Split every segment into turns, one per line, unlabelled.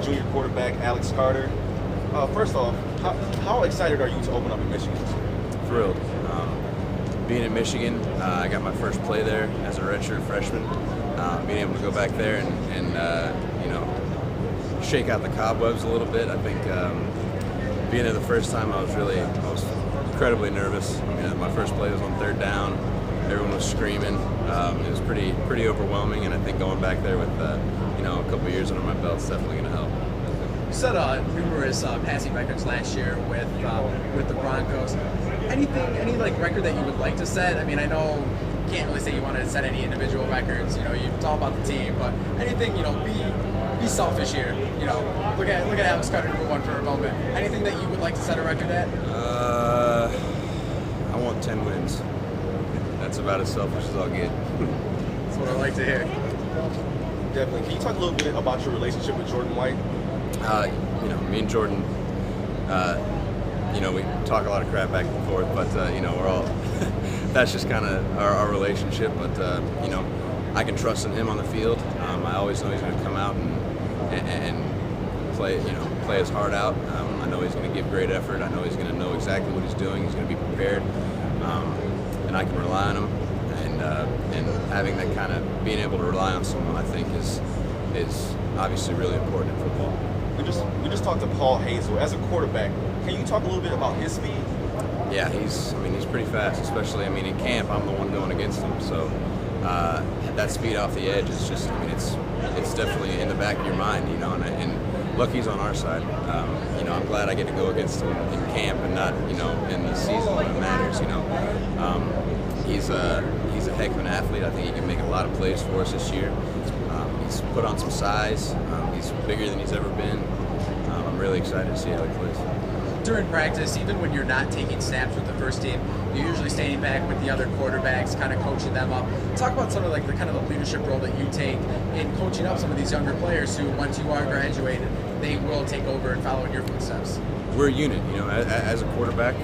junior quarterback Alex Carter. First off, how excited are you to open up in Michigan this year?
Thrilled. Being in Michigan, I got my first play there as a redshirt freshman. Being able to go back there and shake out the cobwebs a little bit. I think being there the first time, I was incredibly nervous. I mean, my first play was on third down. Everyone was screaming. It was pretty overwhelming, and I think going back there with a couple of years under my belt is definitely going to help.
You set numerous passing records last year with the Broncos. Any record that you would like to set? I mean, I know you can't really say you want to set any individual records. It's all about the team. But anything, be selfish here. Look at Alex Carter number one for a moment. Anything that you would like to set a record at?
I want 10 wins. That's about as selfish as I'll get.
That's what I like to hear.
Definitely. Can you talk a little bit about your relationship with Jordan White?
Me and Jordan, we talk a lot of crap back and forth, but, we're all, that's just kind of our relationship. But, I can trust in him on the field. I always know he's going to come out and play his heart out. I know he's going to give great effort. I know he's going to know exactly what he's doing. He's going to be prepared. And I can rely on him. And having that kind of being able to rely on someone, I think, is obviously really important in football.
We just talked to Paul Hazel. As a quarterback, can you talk a little bit about his speed?
Yeah, he's pretty fast, especially, in camp, I'm the one going against him. So that speed off the edge is just, it's definitely in the back of your mind, and lucky's on our side. I'm glad I get to go against him in camp and not, in the season when it matters, He's a heck of an athlete. I think he can make a lot of plays for us this year. He's put on some size. He's bigger than he's ever been. I'm really excited to see how he plays.
During practice, even when you're not taking snaps with the first team, you're usually standing back with the other quarterbacks, kind of coaching them up. Talk about some of the kind of the leadership role that you take in coaching up some of these younger players who, once you are graduated, they will take over and follow in your footsteps.
We're a unit, as a quarterback,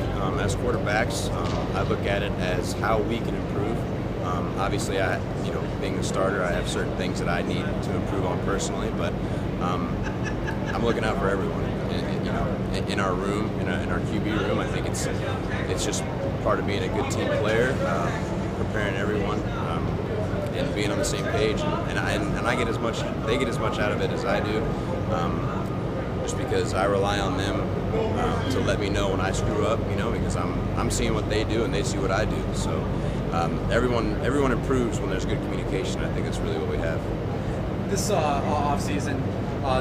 as quarterbacks, I look at it as how we can improve. Obviously, being the starter, I have certain things that I need to improve on personally, but I'm looking out for everyone. In our room, in our QB room, I think it's just part of being a good team player, preparing everyone, and being on the same page. And I get as much, they get as much out of it as I do, just because I rely on them to let me know when I screw up, because I'm seeing what they do and they see what I do. So everyone improves when there's good communication. I think that's really what we have.
This offseason,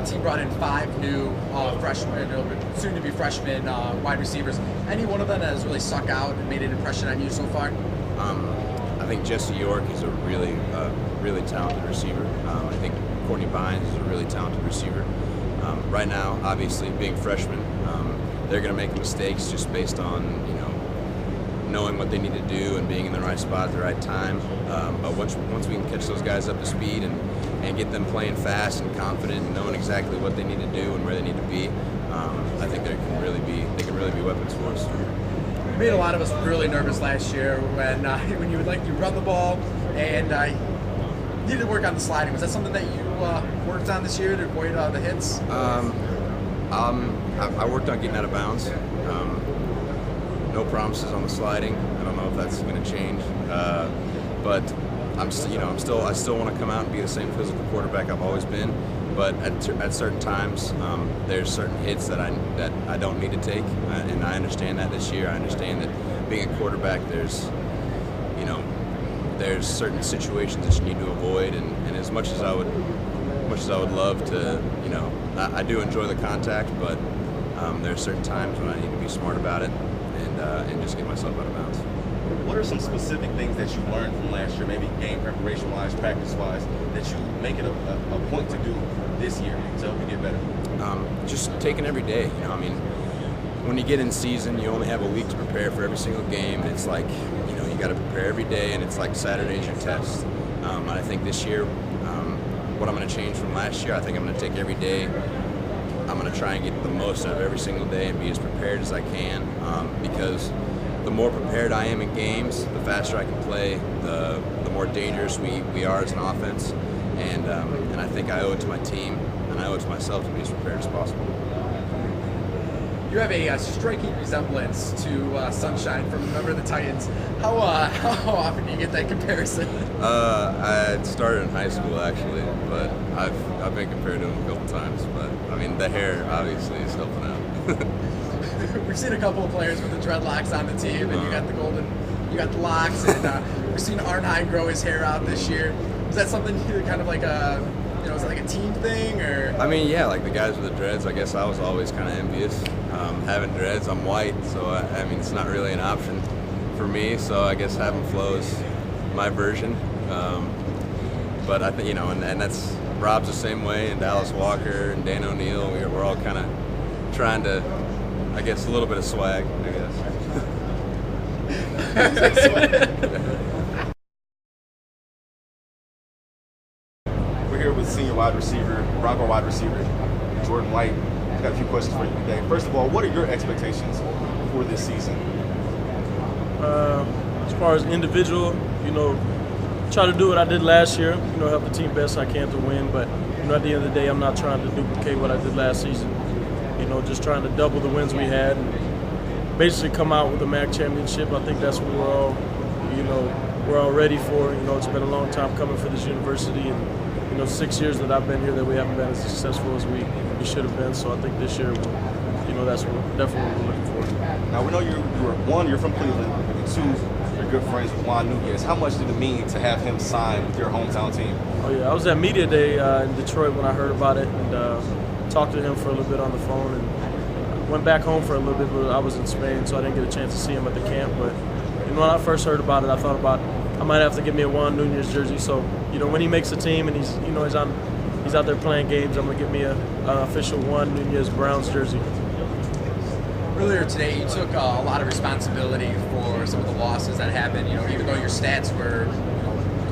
team brought in 5 new freshmen, soon-to-be freshmen wide receivers. Any one of them that has really stuck out and made an impression on you so far?
I think Jesse York is a really talented receiver. I think Courtney Bynes is a really talented receiver. Right now, obviously, being freshmen, they're going to make mistakes just based on knowing what they need to do and being in the right spot at the right time. But once we can catch those guys up to speed and get them playing fast and confident and knowing exactly what they need to do and where they need to be, I think they can really be weapons for us.
You made a lot of us really nervous last year when you run the ball and needed to work on the sliding. Was that something that you worked on this year to avoid the hits?
I worked on getting out of bounds. No promises on the sliding. I don't know if that's going to change, but I still want to come out and be the same physical quarterback I've always been. But at certain times, there's certain hits that I don't need to take, and I understand that this year. I understand that being a quarterback, there's certain situations that you need to avoid, and as much as I would love to, I do enjoy the contact, but there are certain times when I need to be smart about it and just get myself out of bounds.
What are some specific things that you learned from last year, maybe game preparation-wise, practice-wise, that you make it a point to do this year to help you get better?
Just taking every day. When you get in season, you only have a week to prepare for every single game, and it's like, you got to prepare every day, and it's like Saturday's your test. And I think this year, what I'm going to change from last year, I think I'm going to take every day. I'm going to try and get the most out of every single day and be as prepared as I can, because the more prepared I am in games, the faster I can play, the more dangerous we are as an offense, and I think I owe it to my team, and I owe it to myself to be as prepared as possible.
You have a striking resemblance to Sunshine from a member of the Titans. How often do you get that comparison?
I started in high school actually, but I've been compared to him a couple times. But I mean, the hair obviously is helping out.
We've seen a couple of players with the dreadlocks on the team, and you got the locks, and we've seen Arnheim grow his hair out this year. Is that something kind of like is it like a team thing, or?
I mean, yeah, like the guys with the dreads, I guess I was always kind of envious. Having dreads, I'm white, so I mean, it's not really an option for me, so I guess having flow is my version. But I think, and that's Rob's the same way, and Dallas Walker and Dan O'Neill, we're all kind of trying to, I guess, a little bit of swag, I guess.
We're here with senior Bronco wide receiver, Jordan White. I've got a few questions for you today. First of all, what are your expectations for this season?
As far as individual, try to do what I did last year, help the team best I can to win. But, at the end of the day, I'm not trying to duplicate what I did last season. Just trying to double the wins we had and basically come out with a MAC championship. I think that's what we're all ready for. It's been a long time coming for this university, and 6 years that I've been here that we haven't been as successful as we should have been. So I think this year, that's definitely what we're looking for.
Now we know you're from Cleveland, and two, you're good friends with Juan Nunez. How much did it mean to have him sign with your hometown team?
Oh yeah, I was at media day in Detroit when I heard about it, and talked to him for a little bit on the phone, and went back home for a little bit, but I was in Spain, so I didn't get a chance to see him at the camp. But when I first heard about it, I thought about I might have to get me a Juan Nunez jersey. So when he makes the team and he's out there playing games, I'm gonna get me an official Juan Nunez Browns jersey.
Earlier today, you took a lot of responsibility for some of the losses that happened. Even though your stats were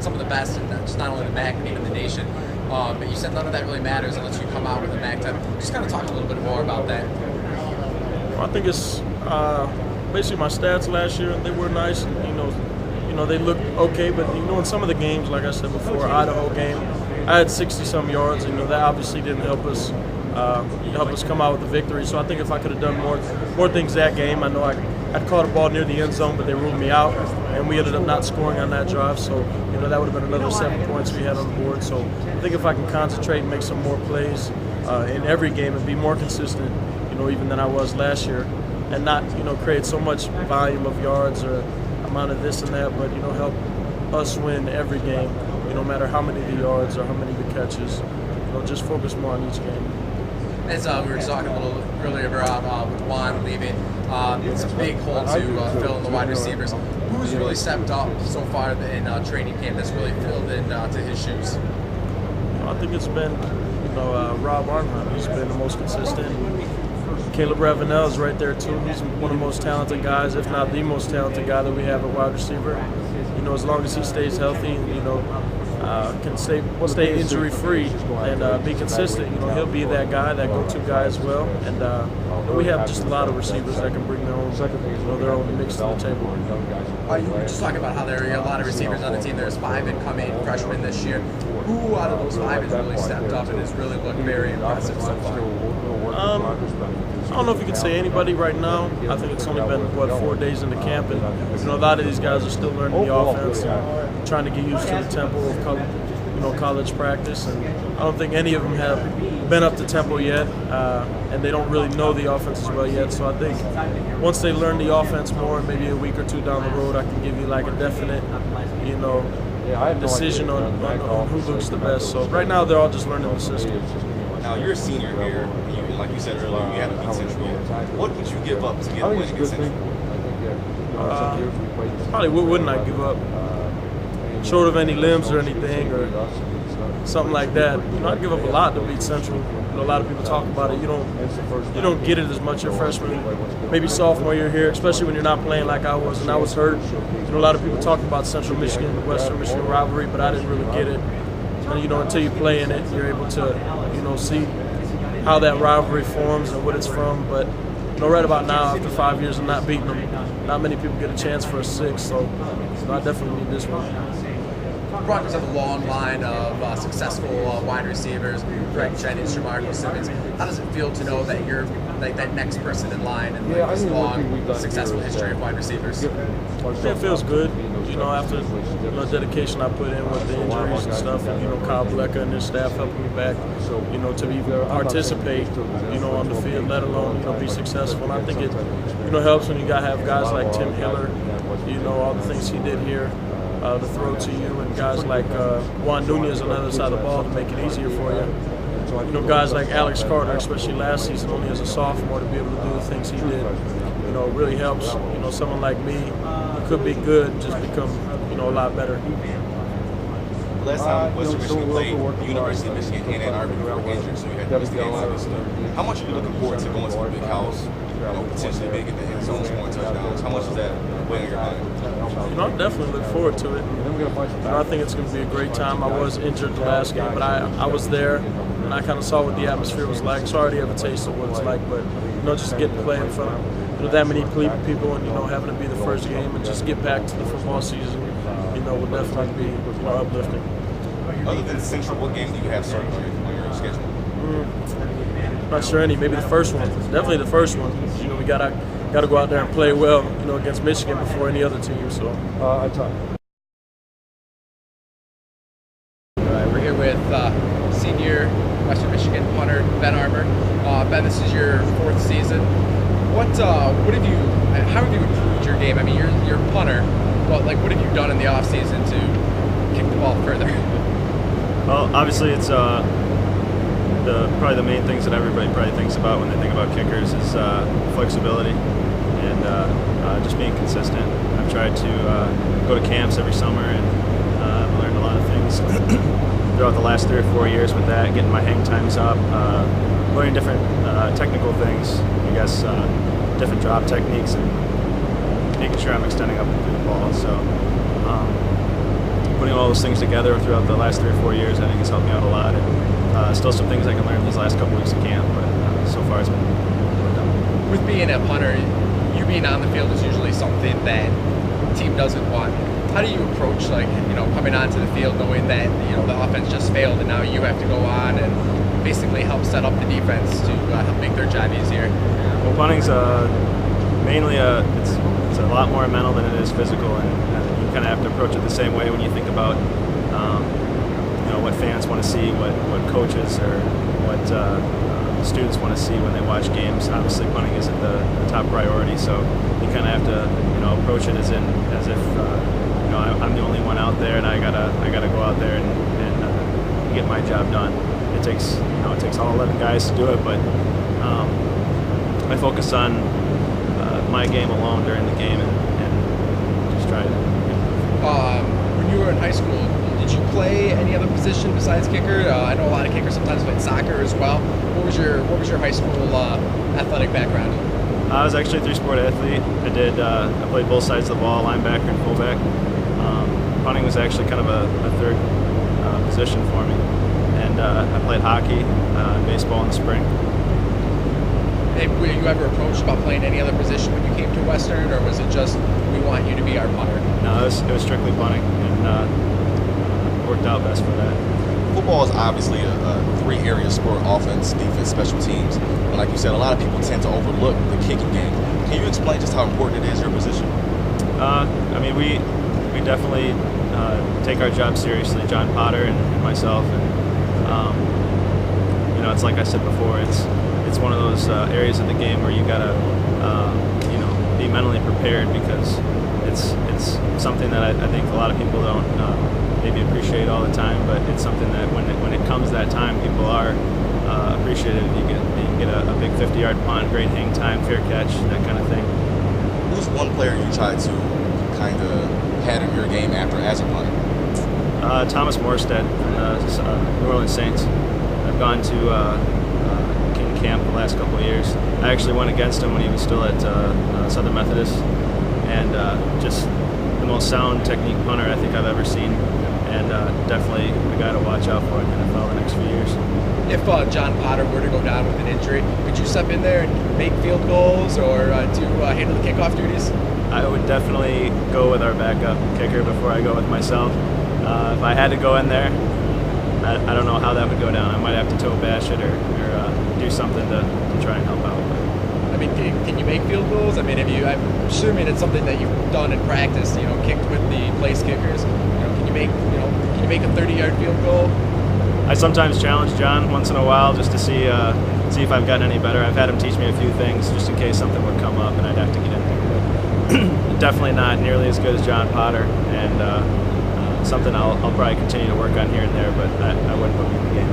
some of the best, and just not only the MAC but even the nation. But you said none of that really matters unless you come out with a MAC title. Just kind of talk a little bit more about that.
Well, I think it's basically my stats last year. They were nice, and they looked okay. But in some of the games, like I said before, Idaho game, I had 60-some yards, and that obviously didn't help us come out with the victory. So I think if I could have done more things that game, I know I'd caught a ball near the end zone, but they ruled me out, and we ended up not scoring on that drive. So that would have been another 7 points we had on the board. So I think if I can concentrate and make some more plays in every game and be more consistent, even than I was last year, and not create so much volume of yards or amount of this and that, but help us win every game. No matter how many of the yards or how many of the catches, just focus more on each game.
As we were talking a little earlier about with Juan leaving, it's a big hole to fill in the wide receivers. Who's really stepped up so far in training camp that's really filled in to his shoes?
I think it's been Rob Arnheim. He's been the most consistent. Caleb Ravenel is right there too. He's one of the most talented guys, if not the most talented guy that we have at wide receiver. As long as he stays healthy, can stay injury free and be consistent. He'll be that guy, that go-to guy as well. And we have just a lot of receivers that can bring their own mix to the table.
You were just talking about how there are a lot of receivers on the team. There's 5 incoming freshmen this year. Who out of those 5 has really stepped up and has really looked very impressive so far?
I don't know if you could say anybody right now. I think it's only been 4 days into camp, and a lot of these guys are still learning the offense and trying to get used to the tempo of college practice. And I don't think any of them have been up to tempo yet, and they don't really know the offense as well yet. So I think once they learn the offense more, maybe a week or two down the road, I can give you like a definite, decision on who looks the best. So right now, they're all just learning the system.
Now you're a senior here, and like you said earlier, you haven't beat Central yet. What would you give up to get a win against Central?
Probably what wouldn't I give up? Short of any limbs or anything or something like that. I'd give up a lot to beat Central. A lot of people talk about it. You don't get it as much your freshman, maybe sophomore year here, especially when you're not playing like I was, and I was hurt. A lot of people talk about Central Michigan, the Western Michigan rivalry, but I didn't really get it. And until you play in it, you're able to see how that rivalry forms and what it's from. But right about now, after 5 years of not beating them, not many people get a chance for a 6. So I definitely need this one.
Broncos have a long line of successful wide receivers, Greg Jennings, Jamarco Simmons. How does it feel to know that you're like that next person in line and like this long, successful history of wide receivers?
It feels good, after the dedication I put in with the injuries and stuff, and Kyle Blecker and his staff helping me back, to even participate, on the field, let alone be successful. And I think it, helps when you have guys like Tim Hiller, all the things he did here. To throw to you, and guys like Juan Nunez on the other side of the ball to make it easier for you. Guys like Alex Carter, especially last season, only as a sophomore, to be able to do the things he did, really helps. Someone like me who could be good just become, a lot better.
Last time Western Michigan played University of Michigan in Ann Arbor, you were injured, so you had to miss the game, obviously. How much are you looking forward to going to the big house, potentially making the end zone, scoring touchdowns? How much is that weighing on your mind?
I definitely look forward to it. I think it's going to be a great time. I was injured the last game, but I was there, and I kind of saw what the atmosphere was like. So I already have a taste of what it's like, but just getting to play in front of that many people, and having to be the first game, and just get back to the football season, will definitely be uplifting.
Other than Central, what game do you have starting on your schedule?
Not sure any. Maybe the first one. Definitely the first one. We gotta go out there and play well, against Michigan before any other team. So
All right, we're here with senior Western Michigan punter Ben Armour. Ben, this is your fourth season. What have you? How have you improved your game? I mean, you're a punter, but what have you done in the off season to kick the ball further?
Well, obviously, it's probably the main things that everybody probably thinks about when they think about kickers is flexibility and just being consistent. I've tried to go to camps every summer, and I've learned a lot of things throughout the last 3 or 4 years with that, getting my hang times up, learning different technical things, I guess, different drop techniques, and making sure I'm extending up through the ball. So putting all those things together throughout the last 3 or 4 years, I think has helped me out a lot. And still some things I can learn these last couple weeks of camp, but so far it's been done.
With being a punter, you being on the field is usually something that the team doesn't want. How do you approach coming onto the field knowing that the offense just failed and now you have to go on and basically help set up the defense to help make their job easier?
Well, punting's mainly it's a lot more mental than it is physical, and you kind of have to approach it the same way when you think about what fans want to see, what coaches or what students want to see when they watch games. Obviously, punting isn't the top priority, so you kind of have to approach it as if I'm the only one out there, and I gotta go out there and get my job done. It takes all 11 guys to do it, but I focus on my game alone during the game and just try to.
When you were in high school, did you play any other position besides kicker? I know a lot of kickers sometimes play soccer as well. What was your high school athletic background?
I was actually a 3-sport athlete. I played both sides of the ball, linebacker and fullback. Punting was actually kind of a third position for me. And I played hockey and baseball in the spring.
Hey, were you ever approached about playing any other position when you came to Western, or was it just, we want you to be our punter?
No, it was strictly punting, and worked out best for that.
Football is obviously a three-area sport: offense, defense, special teams. And like you said, a lot of people tend to overlook the kicking game. Can you explain just how important it is, your position?
I mean, we definitely take our job seriously, John Potter and myself, and it's like I said before, it's one of those areas of the game where you gotta be mentally prepared, because it's something that I think a lot of people don't maybe appreciate all the time, but it's something that when it comes that time, people are appreciative. You get a big 50-yard punt, great hang time, fair catch, that kind of thing.
Who's one player you tried to kind of pattern your game after as a punter?
Thomas Morstead from the New Orleans Saints. I've gone to King Camp the last couple of years. I actually went against him when he was still at Southern Methodist, and just the most sound technique punter I think I've ever seen, and definitely a guy to watch out for in the NFL the next few years.
If John Potter were to go down with an injury, could you step in there and make field goals or handle the kickoff duties?
I would definitely go with our backup kicker before I go with myself. if I had to go in there, I don't know how that would go down. I might have to toe bash it or do something to try and help out.
I mean, can you make field goals? I mean, I'm assuming it's something that you've done in practice. Kicked with the place kickers. Can you make a 30-yard field goal?
I sometimes challenge John once in a while just to see if I've gotten any better. I've had him teach me a few things just in case something would come up and I'd have to get in there. But definitely not nearly as good as John Potter, and something I'll probably continue to work on here and there, but I wouldn't put me in the game.